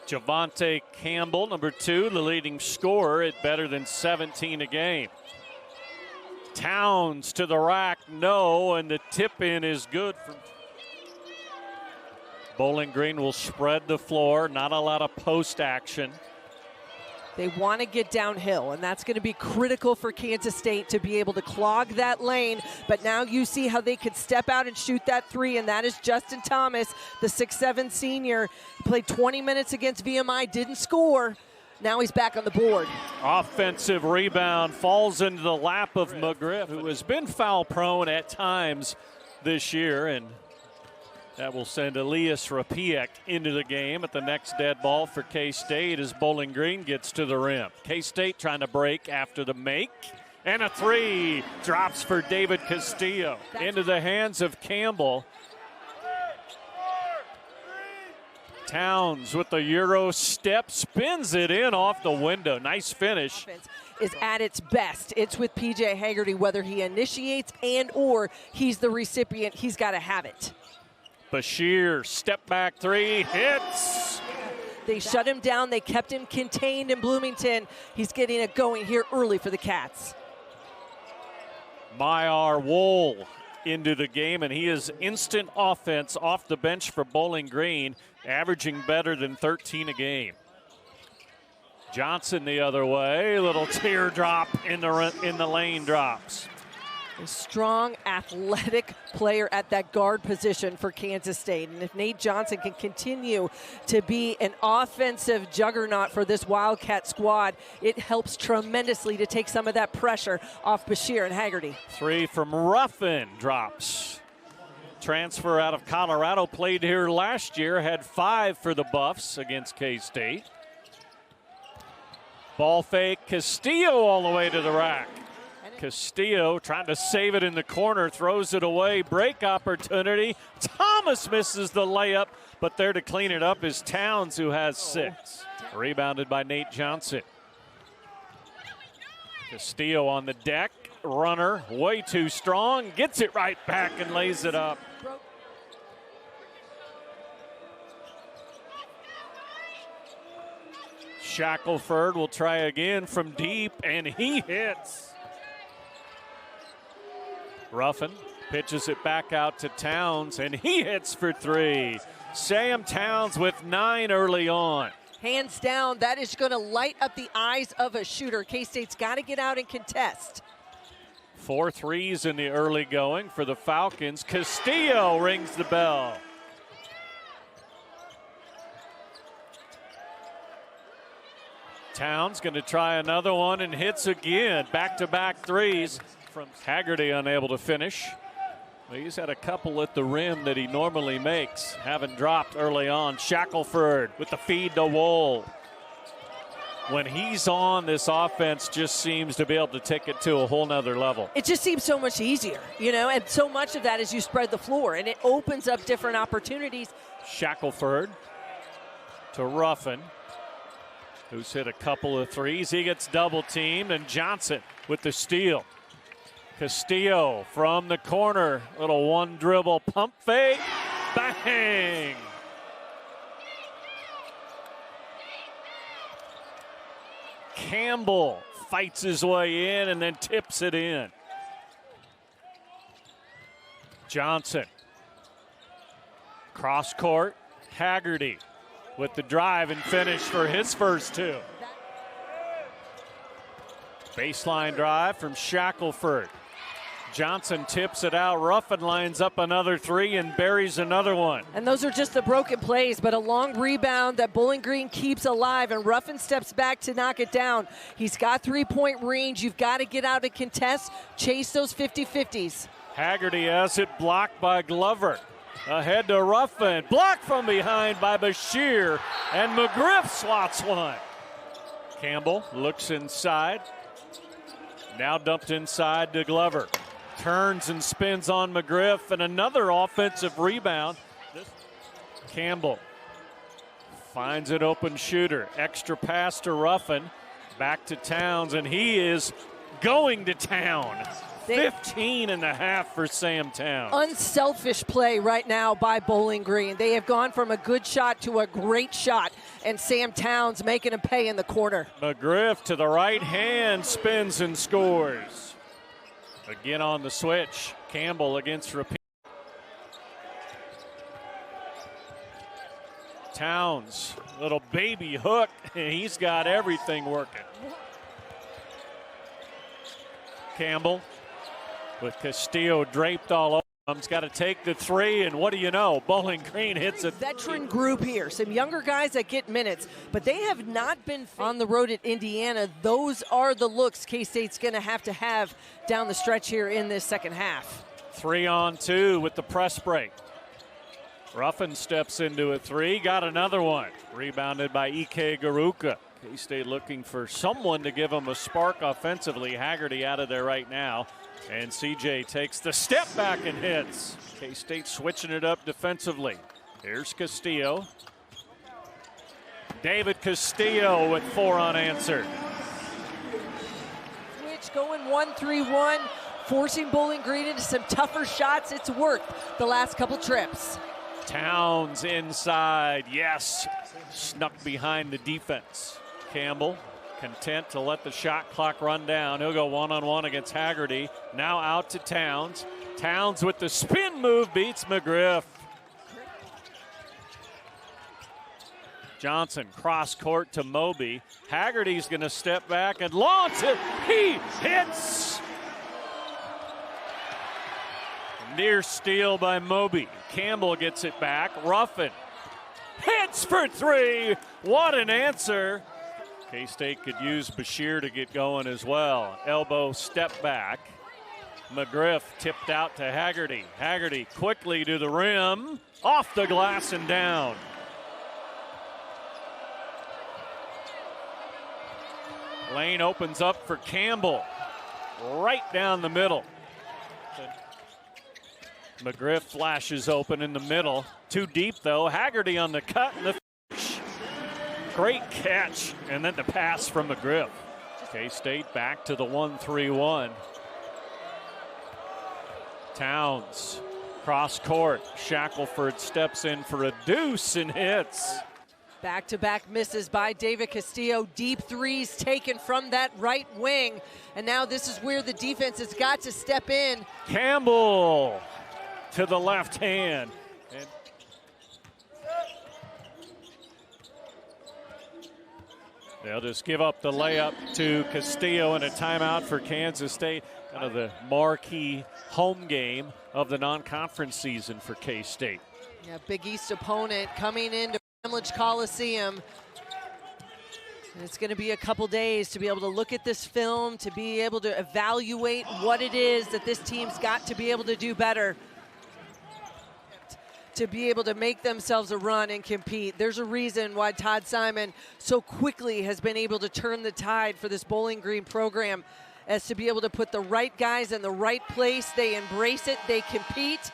Javante Campbell, number 2, the leading scorer at better than 17 a game. Towns to the rack, no, and the tip-in is good. Bowling Green will spread the floor, not a lot of post action. They want to get downhill, and that's going to be critical for Kansas State to be able to clog that lane. But now you see how they could step out and shoot that 3, and that is Justin Thomas, the 6'7" senior. Played 20 minutes against VMI, didn't score. Now he's back on the board. Offensive rebound falls into the lap of McGriff, who has been foul prone at times this year, and that will send Elias Rapiek into the game at the next dead ball for K-State as Bowling Green gets to the rim. K-State trying to break after the make. And a 3 drops for David Castillo into the hands of Campbell. Towns with the Euro step, spins it in off the window. Nice finish. Is at its best. It's with PJ Haggerty, whether he initiates and or he's the recipient, he's got to have it. Bashir, step back 3, hits. They shut him down. They kept him contained in Bloomington. He's getting it going here early for the Cats. Mayar Wool into the game, and he is instant offense off the bench for Bowling Green, averaging better than 13 a game. Johnson the other way, little teardrop in the lane drops. A strong, athletic player at that guard position for Kansas State. And if Nate Johnson can continue to be an offensive juggernaut for this Wildcat squad, it helps tremendously to take some of that pressure off Bashir and Haggerty. 3 from Ruffin drops. Transfer out of Colorado, played here last year, had 5 for the Buffs against K-State. Ball fake, Castillo all the way to the rack. Castillo trying to save it in the corner, throws it away, break opportunity. Thomas misses the layup, but there to clean it up is Towns, who has 6. Rebounded by Nate Johnson. Castillo on the deck, runner, way too strong, gets it right back and lays it up. Shackelford will try again from deep, and he hits. Ruffin pitches it back out to Towns, and he hits for 3. Sam Towns with 9 early on. Hands down, that is going to light up the eyes of a shooter. K-State's got to get out and contest. 4 threes in the early going for the Falcons. Castillo rings the bell. Towns going to try another one and hits again. Back-to-back threes. From Haggerty, unable to finish. Well, he's had a couple at the rim that he normally makes, haven't dropped early on. Shackelford with the feed to Wool. When he's on, this offense just seems to be able to take it to a whole nother level. It just seems so much easier, you know, and so much of that is you spread the floor, and it opens up different opportunities. Shackelford to Ruffin, who's hit a couple of threes. He gets double teamed, and Johnson with the steal. Castillo from the corner, little one dribble pump fake, bang! Campbell fights his way in and then tips it in. Johnson, cross court, Haggerty with the drive and finish for his first 2. Baseline drive from Shackelford. Johnson tips it out. Ruffin lines up another 3 and buries another one. And those are just the broken plays, but a long rebound that Bowling Green keeps alive, and Ruffin steps back to knock it down. He's got 3-point range. You've got to get out and contest, chase those 50-50s. Haggerty has it blocked by Glover. Ahead to Ruffin. Blocked from behind by Bashir, and McGriff swats one. Campbell looks inside. Now dumped inside to Glover. Turns and spins on McGriff, and another offensive rebound. Campbell finds an open shooter. Extra pass to Ruffin. Back to Towns, and he is going to town. 15 and a half for Sam Towns. Unselfish play right now by Bowling Green. They have gone from a good shot to a great shot, and Sam Towns making him pay in the quarter. McGriff to the right hand, spins and scores. Again on the switch. Campbell against repeat. Towns, little baby hook. He's got everything working. Campbell with Castillo draped all over him. He's got to take the three, and what do you know? Bowling Green hits it. Veteran group here, some younger guys that get minutes, but they have not been on the road at Indiana. Those are the looks K-State's going to have down the stretch here in this second half. 3-on-2 with the press break. Ruffin steps into a three, got another one. Rebounded by Ike Garuka. K-State looking for someone to give them a spark offensively. Haggerty out of there right now. And CJ takes the step back and hits. K-State switching it up defensively. Here's Castillo. David Castillo with 4 unanswered. Switch going 1-3-1, forcing Bowling Green into some tougher shots. It's worked the last couple trips. Towns inside, yes, snuck behind the defense. Campbell content to let the shot clock run down. He'll go one-on-one against Haggerty. Now out to Towns. Towns with the spin move beats McGriff. Johnson cross court to Moby. Haggerty's going to step back and launch it. He hits. Near steal by Moby. Campbell gets it back. Ruffin hits for 3. What an answer. K-State could use Bashir to get going as well. Elbow step back. McGriff tipped out to Haggerty. Haggerty quickly to the rim. Off the glass and down. Lane opens up for Campbell. Right down the middle. McGriff flashes open in the middle. Too deep, though. Haggerty on the cut and the finish. Great catch, and then the pass from McGriff. K-State back to the 1-3-1. Towns, cross court. Shackelford steps in for a deuce and hits. Back-to-back misses by David Castillo. Deep threes taken from that right wing. And now this is where the defense has got to step in. Campbell to the left hand. And they'll just give up the layup to Castillo and a timeout for Kansas State. Kind of the marquee home game of the non-conference season for K-State. Yeah, Big East opponent coming into Bramlage Coliseum. And it's going to be a couple days to be able to look at this film, to be able to evaluate what it is that this team's got to be able to do better, to be able to make themselves a run and compete. There's a reason why Todd Simon so quickly has been able to turn the tide for this Bowling Green program, as to be able to put the right guys in the right place. They embrace it, they compete,